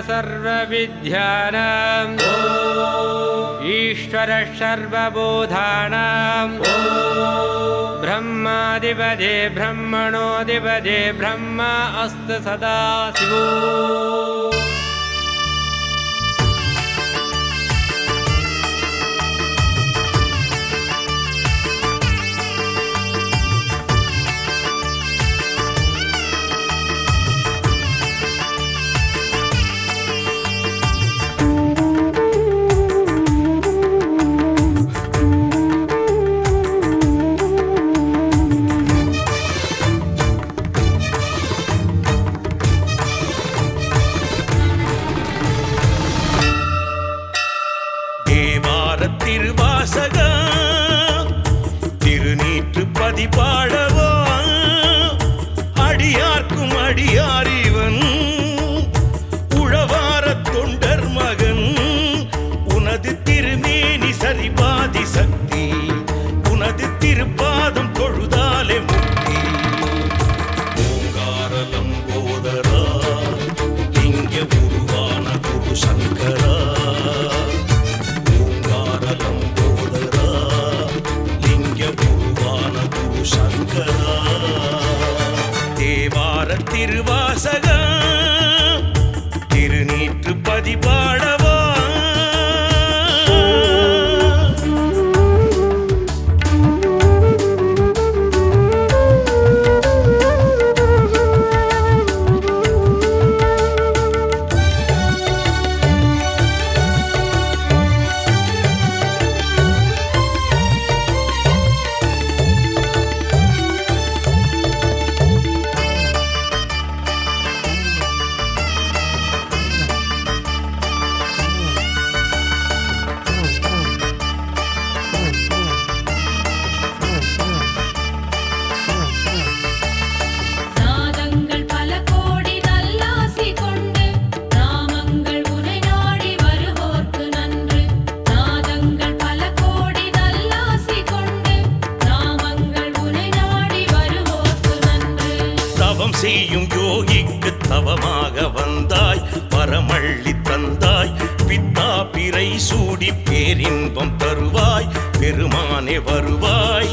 सर्वविद्यानां ईश्वरः सर्वबोधानां ब्रह्माधिपते ब्रह्मणोऽधिपते ब्रह्मा अस्तु सदा शिवो। திருவாசகா திருநீற்றுப்பதி பாடவா அடியார்க்கும் அடியார் இவன் உழவார தொண்டர் மகன் உனது திருமேனி சரிபாதி சக்தி உனது திருப்பாதம் தொழுதாலே முக்தி ஓங்காரலம் போதரா இங்க உருவான குரு சங்கரா தேவார திருவாசகா திருநீற்றுப்பதி பாடவா செய்யும் யோகிக்கு தவமாக வந்தாய் வரமள்ளி தந்தாய் பித்தா பிறை சூடி பேரின்பம் தருவாய் பெருமானே வருவாய்.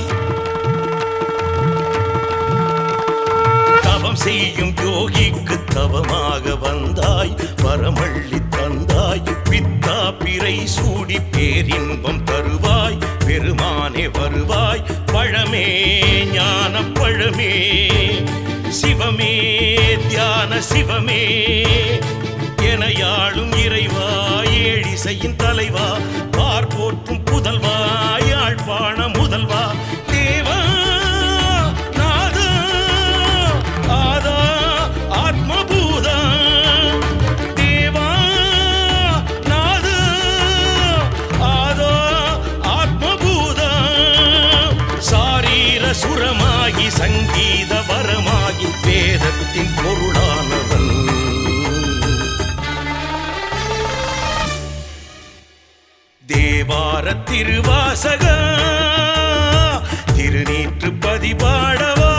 தவம் செய்யும் யோகிக்கு தவமாக வந்தாய் வரமள்ளி தந்தாய் பித்தா பிறை சூடி பேரின்பம் தருவாய் பெருமானே வருவாய். பழமே ஞான பழமே சிவமே தியான சிவமே எனையாளும் இறைவா ஏழிசையின் தலைவா பார்ப்போற்றும் புதல்வா யாழ்ப்பாண முதல்வா தேவா நாதா ஆதா ஆத்மபூதா தேவா நாதா ஆதா ஆத்மபூதா சாரீர சுரமாகி சங்கீத வரமாகி வேதத்தின் பொருளானவன் தேவார திருவாசகா திருநீற்றுப்பதி பாடவா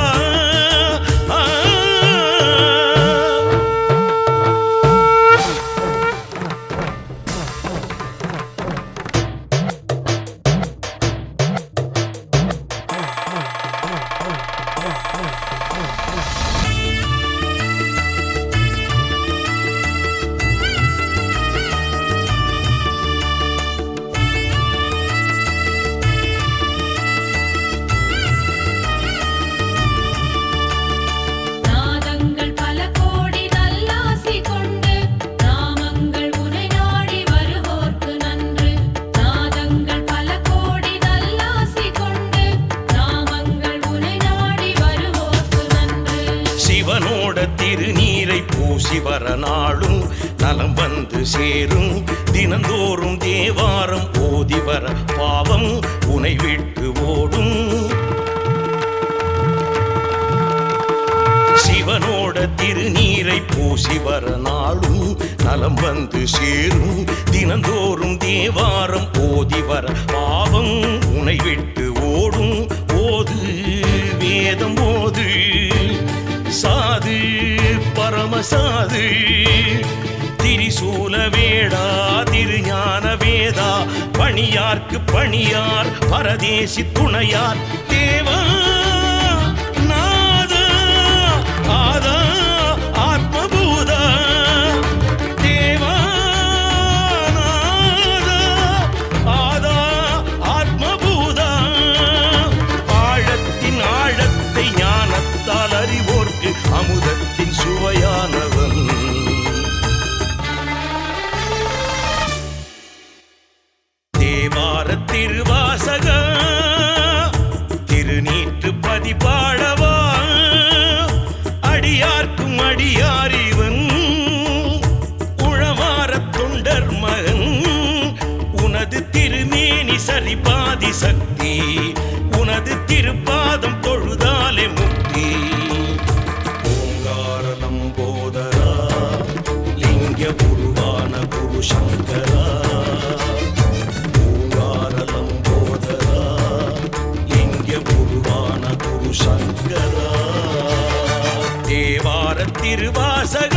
திருநீரை பூசி வர நாளும் நலம் வந்து சேரும் தினந்தோறும் தேவாரம் ஓதி வர பாவம் உனை விட்டு ஓடும். சிவனோட திருநீரை பூசி வர நாளும் நலம் வந்து சேரும் தினந்தோறும் தேவாரம் ஓதி வர பாவம் உனை விட்டு ஓடும். ஓது வேதம் ஓது சாது பரமசாது திரி திரிசூல வேடா திருஞான வேதா பணியார்க்கு பணியார் பரதேசி துணையார் தேவா நாதா ஆதா ஆத்மபூதா தேவா நாதா ஆதா ஆத்மபூதா ஆழத்தின் ஆழத்தை ஞானத்தால் அறிவோர்க்கு அமுதத்தின் சுவையானவன் தேவார திருவாசக திருநீற்று பதிபாடவா அடியார்க்கும் அடியாரிவன் உழவார தொண்டர் மகன் உனது திருமேனி சரிபாதி சக்தி உனது திருப்பாதம் தொழுதாலே முக்தி ஓங்காரலம் போதரா லிங்க உருவான குரு சங்கரா சங்கரா தேவார திருவாசக